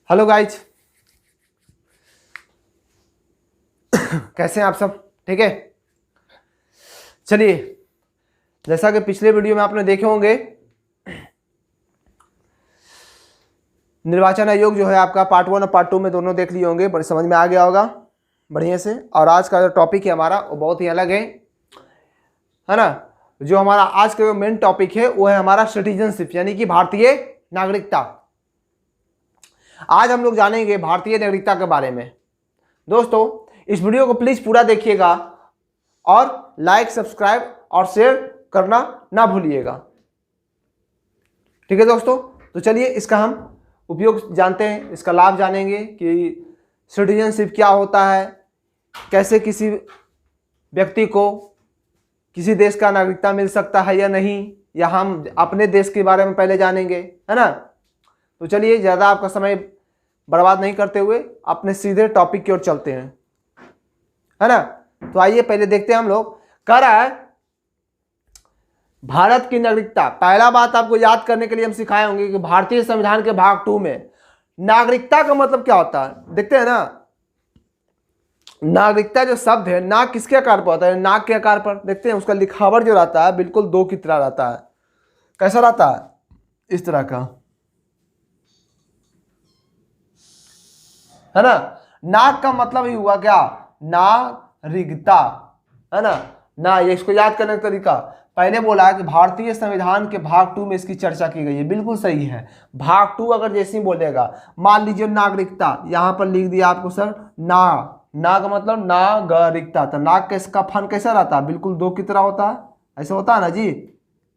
Hello guys, कैसे हैं आप सब? ठीक है। चलिए, जैसा कि पिछले वीडियो में आपने देखे होंगे, निर्वाचन आयोग जो है आपका पार्ट 1 और पार्ट 2 में दोनों देख लिए होंगे, बड़े समझ में आ गया होगा बढ़िया से। और आज का जो टॉपिक है हमारा वो बहुत ही अलग है ना। जो हमारा आज का जो मेन टॉपिक है वो है हमारा सिटीजनशिप, यानी कि भारतीय नागरिकता। आज हम लोग जानेंगे भारतीय नागरिकता के बारे में। दोस्तों, इस वीडियो को प्लीज पूरा देखिएगा और लाइक, सब्सक्राइब और शेयर करना ना भूलिएगा। ठीक है दोस्तों, तो चलिए इसका हम उपयोग जानते हैं, इसका लाभ जानेंगे कि सिटीजनशिप क्या होता है, कैसे किसी व्यक्ति को किसी देश का नागरिकता मिल सकता है या नहीं, या हम अपने देश के बारे में पहले जानेंगे, है ना। तो चलिए ज़्यादा आपका समय बर्बाद नहीं करते हुए अपने सीधे टॉपिक की ओर चलते हैं, है ना। तो आइए पहले देखते हैं हम लोग। कह रहा है भारत की नागरिकता। पहला बात आपको याद करने के लिए हम सिखाए होंगे कि भारतीय संविधान के भाग 2 में नागरिकता का मतलब क्या होता है। देखते हैं ना, नागरिकता जो शब्द है नाक किसके आकार पर होता है? नाक के आकार पर। देखते हैं उसका लिखावट जो रहता है बिल्कुल दो की तरह रहता है। कैसा रहता है? इस तरह का, है ना। नाक का मतलब ही हुआ क्या? नागरिकता, है ना। ना ये इसको याद करने का तरीका, पहले बोला है कि भारतीय संविधान के भाग 2 में इसकी चर्चा की गई है। बिल्कुल सही है। भाग 2 अगर जैसे ही बोलेगा, मान लीजिए नागरिकता, यहां पर लिख दिया आपको सर ना का मतलब नागरिकता। तो नाग का इसका फन कैसा रहता है? बिल्कुल दो की तरह होता है। ऐसा होता है ना जी,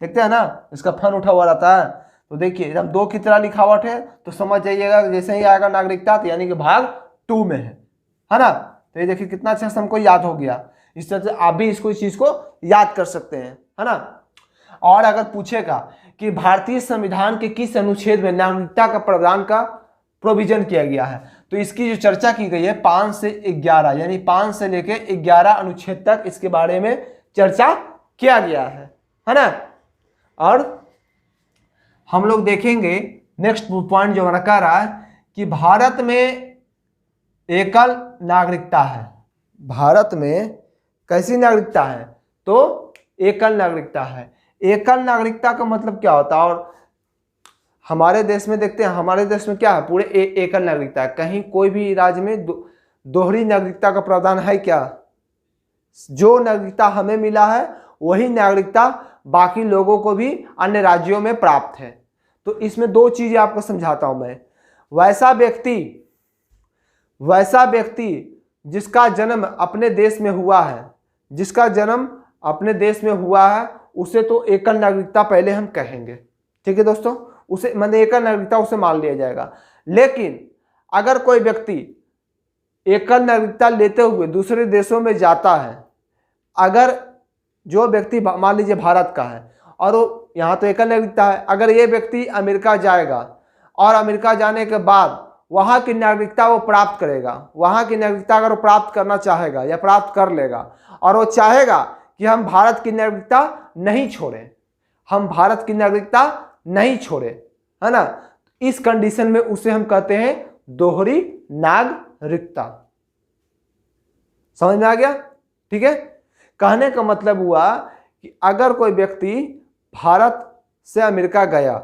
देखते हैं ना, इसका फन उठा हुआ रहता है। तो देखिए जब दो की तरह लिखावट है तो समझ जाइएगा जैसे ही आएगा नागरिकता तो यानी कि भाग 2 में है ना। तो ये देखिए कितना अच्छा से हमको याद हो गया। इस तरह से आप भी इस चीज को याद कर सकते हैं, है ना। और अगर पूछेगा कि भारतीय संविधान के किस अनुच्छेद में नागरिकता का प्रावधान का प्रोविजन किया गया है, तो इसकी जो चर्चा की गई है 5 से 11, यानी 5 से लेकर 11 अनुच्छेद तक इसके बारे में चर्चा किया गया है ना। और हम लोग देखेंगे नेक्स्ट पॉइंट जो हमारा कह रहा है कि भारत में एकल नागरिकता है। भारत में कैसी नागरिकता है? तो एकल नागरिकता है। एकल नागरिकता का मतलब क्या होता है? और हमारे देश में देखते हैं, हमारे देश में क्या है? पूरे एकल नागरिकता है। कहीं कोई भी राज्य में दोहरी नागरिकता का प्रावधान है क्या? जो नागरिकता हमें मिला है वही नागरिकता बाकी लोगों को भी अन्य राज्यों में प्राप्त है। तो इसमें दो चीजें आपको समझाता हूं मैं। वैसा व्यक्ति जिसका जन्म अपने देश में हुआ है, जिसका जन्म अपने देश में हुआ है, उसे तो एकल नागरिकता पहले हम कहेंगे। ठीक है दोस्तों, उसे मतलब एकल नागरिकता उसे मान लिया जाएगा। लेकिन अगर कोई व्यक्ति एकल नागरिकता लेते हुए दूसरे देशों में जाता है, अगर जो व्यक्ति मान लीजिए भारत का है और वो यहाँ तो एकल नागरिकता है, अगर ये व्यक्ति अमेरिका जाएगा और अमेरिका जाने के बाद वहाँ की नागरिकता वो प्राप्त करेगा, वहाँ की नागरिकता अगर वो प्राप्त करना चाहेगा या प्राप्त कर लेगा और वो चाहेगा कि हम भारत की नागरिकता नहीं छोड़ें, हम भारत की नागरिकता नहीं छोड़े, है ना, इस कंडीशन में उसे हम कहते हैं दोहरी नागरिकता। समझ में आ गया? ठीक है। कहने का मतलब हुआ कि अगर कोई व्यक्ति भारत से अमेरिका गया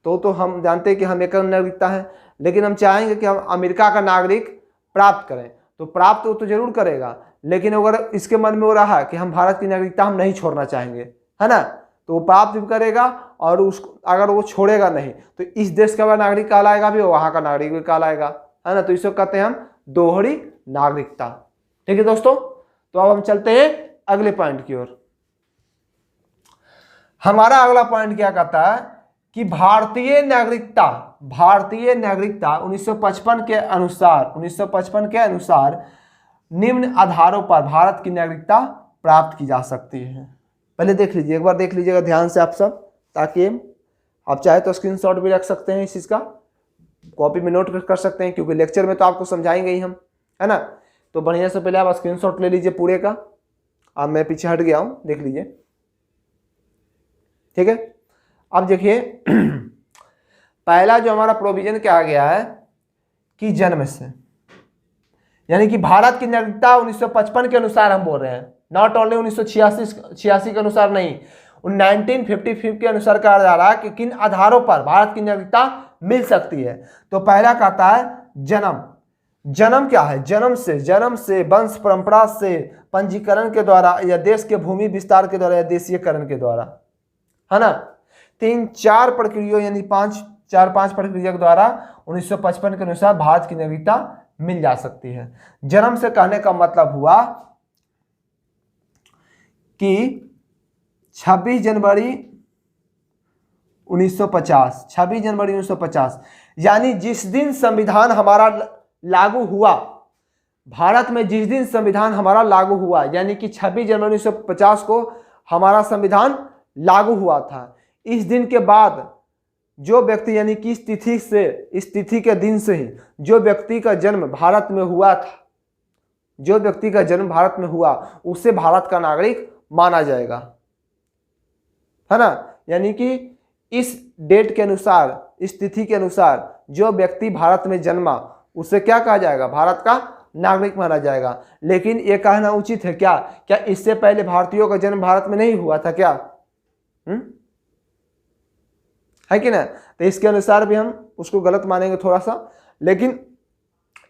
तो हम जानते हैं कि हम एकल नागरिकता है, लेकिन हम चाहेंगे कि हम अमेरिका का नागरिक प्राप्त करें, तो प्राप्त वो तो जरूर करेगा, लेकिन अगर इसके मन में हो रहा है कि हम भारत की नागरिकता हम नहीं छोड़ना चाहेंगे, है ना, तो वो प्राप्त भी करेगा और उसको अगर वो छोड़ेगा नहीं तो इस देश का नागरिक कहलाएगा भी, वहां का नागरिक भी कहलाएगा, है ना। तो इसको कहते हैं हम दोहरी नागरिकता। ठीक है दोस्तों, तो अब हम चलते हैं अगले पॉइंट की ओर। हमारा अगला पॉइंट क्या कहता है कि भारतीय नागरिकता 1955 के अनुसार निम्न आधारों पर भारत की नागरिकता प्राप्त की जा सकती है। पहले देख लीजिए, एक बार देख लीजिएगा ध्यान से आप सब, ताकि आप चाहे तो स्क्रीनशॉट भी रख सकते हैं, इस चीज का कॉपी में नोट कर सकते हैं, क्योंकि लेक्चर में तो आपको समझाएंगे ही हम, है ना। तो बढ़िया से पहले आप स्क्रीनशॉट ले लीजिए पूरे का। अब मैं पीछे हट गया हूं, देख लीजिए। ठीक है, अब देखिए पहला जो हमारा प्रोविजन क्या आ गया है की जन्म से, यानी कि भारत की नागरिकता 1955 के अनुसार हम बोल रहे हैं, नॉट ओनली 1986 के अनुसार नहीं, 1955 के अनुसार कहा जा रहा है कि किन आधारों पर भारत की नागरिकता मिल सकती है। तो पहला कहता है जन्म। जन्म क्या है? जन्म से, वंश परंपरा से, पंजीकरण के द्वारा, या देश के भूमि विस्तार के द्वारा, या देशीयकरण के द्वारा, है ना। 3-4 प्रक्रिया यानी 5 प्रक्रिया के द्वारा 1955 के अनुसार भारत की नागरिकता मिल जा सकती है। जन्म से कहने का मतलब हुआ कि 26 जनवरी 1950, यानी जिस दिन संविधान हमारा लागू हुआ, भारत में जिस दिन संविधान हमारा लागू हुआ, यानी कि 26 जनवरी 1950 को हमारा संविधान लागू हुआ था। इस दिन के बाद जो व्यक्ति, यानी कि इस तिथि के दिन से ही जो व्यक्ति का जन्म भारत में हुआ था, जो व्यक्ति का जन्म भारत में हुआ, उसे भारत का नागरिक माना जाएगा, है ना। यानी कि इस डेट के अनुसार, इस तिथि के अनुसार जो व्यक्ति भारत में जन्मा, उसे क्या कहा जाएगा? भारत का नागरिक माना जाएगा। लेकिन ये कहना उचित है क्या? क्या इससे पहले भारतीयों का जन्म भारत में नहीं हुआ था क्या? है कि ना? तो इसके अनुसार भी हम उसको गलत मानेंगे थोड़ा सा। लेकिन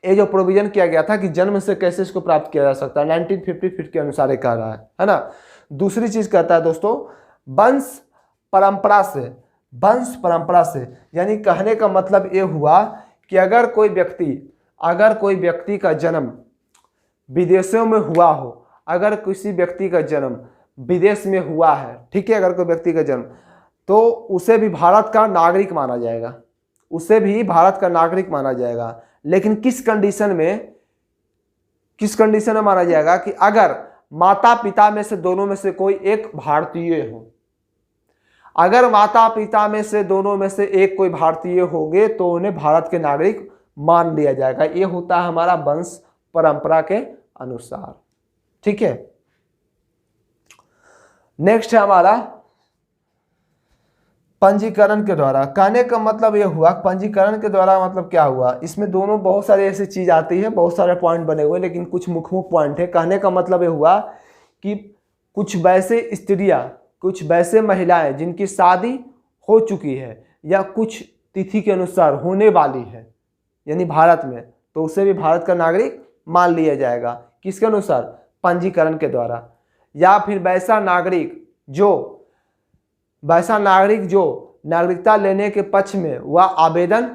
ये जो प्रोविजन किया गया था कि जन्म से कैसे इसको प्राप्त किया जा सकता है, 1955 के अनुसार ये कह रहा है ना। दूसरी चीज कहता है दोस्तों, वंश परंपरा से, यानी कहने का मतलब ये हुआ कि अगर कोई व्यक्ति का जन्म विदेशों में हुआ हो, अगर किसी व्यक्ति का जन्म विदेश में हुआ है, ठीक है, अगर कोई व्यक्ति का जन्म, तो उसे भी भारत का नागरिक माना जाएगा, लेकिन किस कंडीशन में माना जाएगा? कि अगर माता पिता में से दोनों में से कोई एक भारतीय हो, अगर माता पिता में से दोनों में से एक कोई भारतीय होंगे तो उन्हें भारत के नागरिक मान लिया जाएगा। ये होता है हमारा वंश परंपरा के अनुसार, ठीक है। नेक्स्ट है हमारा पंजीकरण के द्वारा। कहने का मतलब यह हुआ, पंजीकरण के द्वारा मतलब क्या हुआ? इसमें दोनों बहुत सारी ऐसी चीज आती है, बहुत सारे पॉइंट बने हुए, लेकिन कुछ मुख्य पॉइंट है। कहने का मतलब यह हुआ कि कुछ वैसे स्त्रियां, कुछ वैसे महिलाएं जिनकी शादी हो चुकी है या कुछ तिथि के अनुसार होने वाली है, यानी भारत में, तो उसे भी भारत का नागरिक मान लिया जाएगा। किसके अनुसार? पंजीकरण के द्वारा। या फिर वैसा नागरिक जो नागरिकता लेने के पक्ष में वह आवेदन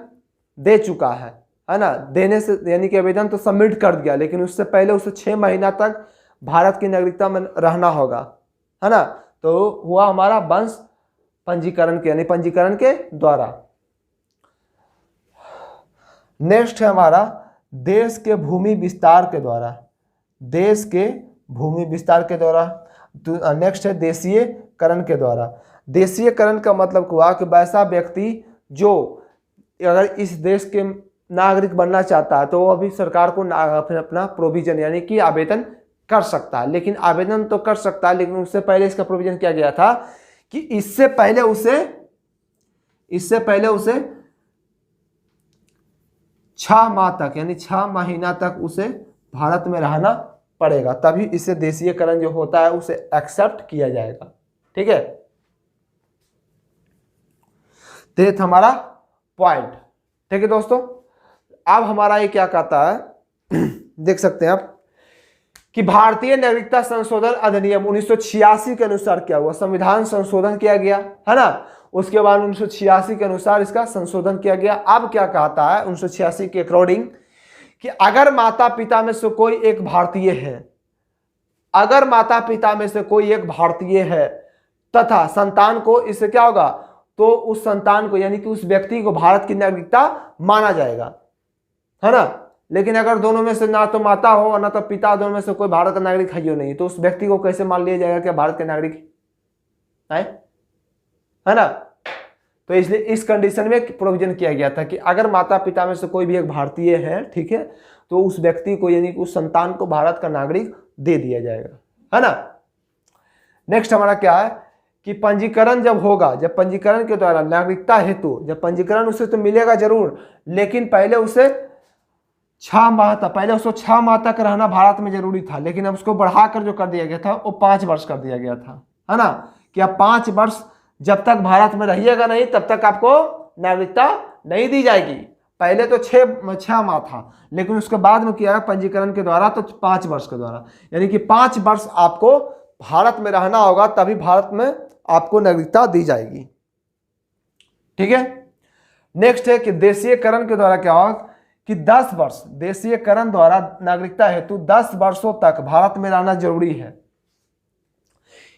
दे चुका है ना। देने से यानी कि आवेदन तो सबमिट कर दिया, लेकिन उससे पहले उसे 6 महीना तक भारत की नागरिकता में रहना होगा, है ना। तो हुआ हमारा वंश पंजीकरण के, यानी पंजीकरण के द्वारा। नेक्स्ट है हमारा देश के भूमि विस्तार के द्वारा। नेक्स्ट है देशीयकरण के द्वारा। देशीयकरण का मतलब हुआ कि वैसा व्यक्ति जो अगर इस देश के नागरिक बनना चाहता है तो वो अभी सरकार को अपना प्रोविजन यानी कि आवेदन कर सकता है। लेकिन आवेदन तो कर सकता है, लेकिन उससे पहले इसका प्रोविजन किया गया था कि इससे पहले उसे 6 माह तक, यानी 6 महीना तक उसे भारत में रहना पड़ेगा, तभी इसे देशीयकरण जो होता है उसे एक्सेप्ट किया जाएगा, ठीक है। तो ये था हमारा पॉइंट, ठीक है दोस्तों। अब हमारा ये क्या कहता है देख सकते हैं आप कि भारतीय नागरिकता संशोधन अधिनियम 1986 के अनुसार क्या हुआ? संविधान संशोधन किया गया, है ना। उसके बाद 1986 के अनुसार इसका संशोधन किया गया। अब क्या कहता है 1986 के अकॉर्डिंग कि अगर माता पिता में से कोई एक भारतीय है, तथा संतान को, इससे क्या होगा? तो उस संतान को यानी कि उस व्यक्ति को भारत की नागरिकता माना जाएगा, है ना। लेकिन अगर दोनों में से ना तो माता हो और ना तो पिता, दोनों में से कोई भारत का नागरिक है नहीं, तो उस व्यक्ति को कैसे मान लिया जाएगा कि भारत के नागरिक है ना। तो इसलिए इस कंडीशन में प्रोविजन किया गया था कि अगर माता पिता में से कोई भी एक भारतीय है, ठीक है, तो उस व्यक्ति को यानी कि उस संतान को भारत का नागरिक दे दिया जाएगा, है ना। नेक्स्ट हमारा क्या है कि पंजीकरण जब होगा, जब पंजीकरण के द्वारा नागरिकता हेतु जब पंजीकरण उसे तो मिलेगा जरूर, लेकिन पहले उसे 6 माह तक, पहले उसको 6 माह तक रहना भारत में जरूरी था, लेकिन अब उसको बढ़ाकर जो कर दिया गया था वो 5 वर्ष कर दिया गया था, है ना, कि अब 5 वर्ष जब तक भारत में रहिएगा नहीं तब तक आपको नागरिकता नहीं दी जाएगी। पहले तो 6 माह था, लेकिन उसके बाद में किया पंजीकरण के द्वारा तो 5 वर्ष के द्वारा, यानी कि 5 वर्ष आपको भारत में रहना होगा, तभी भारत में आपको नागरिकता दी जाएगी। ठीक है। नेक्स्ट है कि देशीयकरण के द्वारा क्या होगा कि 10 वर्ष, देशीयकरण द्वारा नागरिकता हेतु 10 वर्षों तक भारत में रहना जरूरी है।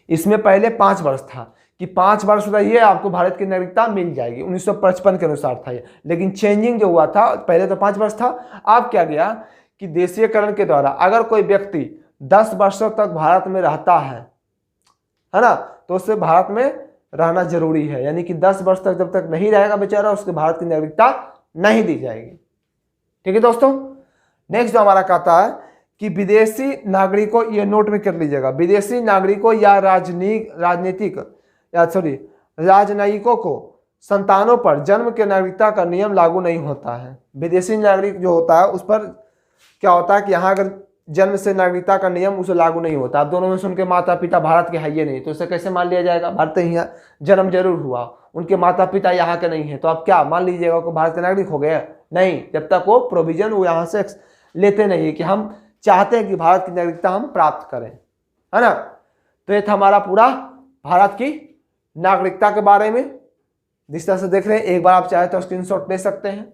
इसमें पहले 5 वर्ष था कि 5 वर्ष रहिए आपको भारत की नागरिकता मिल जाएगी, 1955 के अनुसार था ये, लेकिन चेंजिंग जो हुआ था पहले तो 5 वर्ष था, अब क्या गया कि देशीयकरण के द्वारा अगर कोई व्यक्ति 10 वर्षों तक भारत में रहता है ना, तो उससे भारत में रहना जरूरी है, यानी कि 10 वर्ष तक जब तक नहीं रहेगा बेचारा उसके भारत की नागरिकता नहीं दी जाएगी। ठीक है दोस्तों। नेक्स्ट जो हमारा कहता है कि विदेशी नागरिकों, ये नोट में कर लीजिएगा, विदेशी नागरिकों या राजनयिकों को संतानों पर जन्म के नागरिकता का नियम लागू नहीं होता है। विदेशी नागरिक जो होता है उस पर क्या होता है कि यहाँ अगर जन्म से नागरिकता का नियम उसे लागू नहीं होता। अब दोनों में से उनके माता पिता भारत के है ही नहीं, तो उसे कैसे मान लिया जाएगा, भारत ही जन्म जरूर हुआ, उनके माता पिता यहाँ के नहीं है, तो आप क्या मान लीजिएगा कि भारत के नागरिक हो गए? नहीं, जब तक वो प्रोविजन वो यहाँ से लेते नहीं है कि हम चाहते हैं कि भारत की नागरिकता हम प्राप्त करें, है ना। तो ये था हमारा पूरा भारत की नागरिकता के बारे में। जिस तरह से देख रहे हैं, एक बार आप चाहे तो स्क्रीनशॉट ले सकते हैं,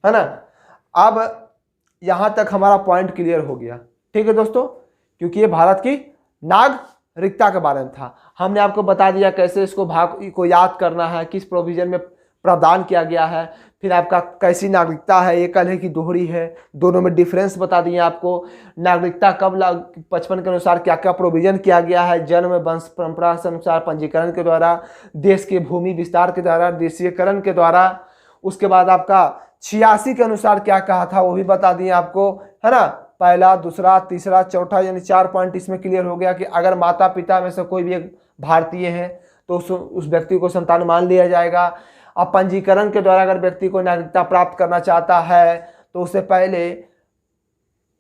है ना। अब यहाँ तक हमारा पॉइंट क्लियर हो गया। ठीक है दोस्तों, क्योंकि ये भारत की नागरिकता के बारे में था। हमने आपको बता दिया कैसे इसको भाग को याद करना है, किस प्रोविजन में प्रावधान किया गया है, फिर आपका कैसी नागरिकता है, एकल है कि दोहरी है, दोनों में डिफरेंस बता दिए आपको। नागरिकता कब 55 के अनुसार क्या क्या प्रोविजन किया गया है, जन्म वंश परंपरा से अनुसार, पंजीकरण के द्वारा, देश के भूमि विस्तार के द्वारा, देशीयकरण के द्वारा। उसके बाद आपका 86 के अनुसार क्या कहा था वो भी बता दिए आपको, है ना। पहला, दूसरा, तीसरा, चौथा, यानी 4 पॉइंट इसमें क्लियर हो गया कि अगर माता पिता में से कोई भी एक भारतीय है तो उस व्यक्ति को संतान मान लिया जाएगा। अब पंजीकरण के द्वारा अगर व्यक्ति को नागरिकता प्राप्त करना चाहता है तो उससे पहले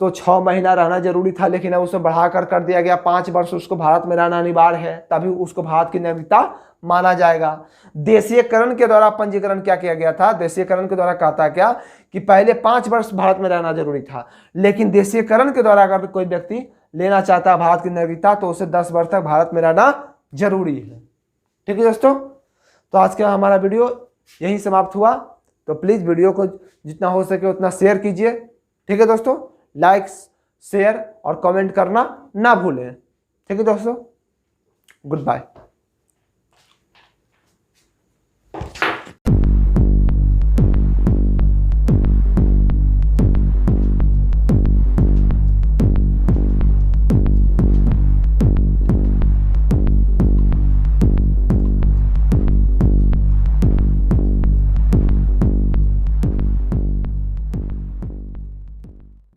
तो 6 महीना रहना जरूरी था, लेकिन अब उसे बढ़ाकर कर दिया गया 5 वर्ष उसको भारत में रहना अनिवार्य है, तभी उसको भारत की नागरिकता माना जाएगा। देशीयकरण के द्वारा पंजीकरण क्या किया गया था, देशीयकरण के द्वारा कहता क्या कि पहले 5 वर्ष भारत में रहना जरूरी था, लेकिन देशीयकरण के द्वारा अगर कोई व्यक्ति लेना चाहता है भारत की नागरिकता तो उसे 10 वर्ष तक भारत में रहना जरूरी है। ठीक है दोस्तों, तो आज का हमारा वीडियो यहीं समाप्त हुआ। तो प्लीज़ वीडियो को जितना हो सके उतना शेयर कीजिए। ठीक है दोस्तों, लाइक, शेयर और कमेंट करना ना भूलें। ठीक है दोस्तों, गुड बाय।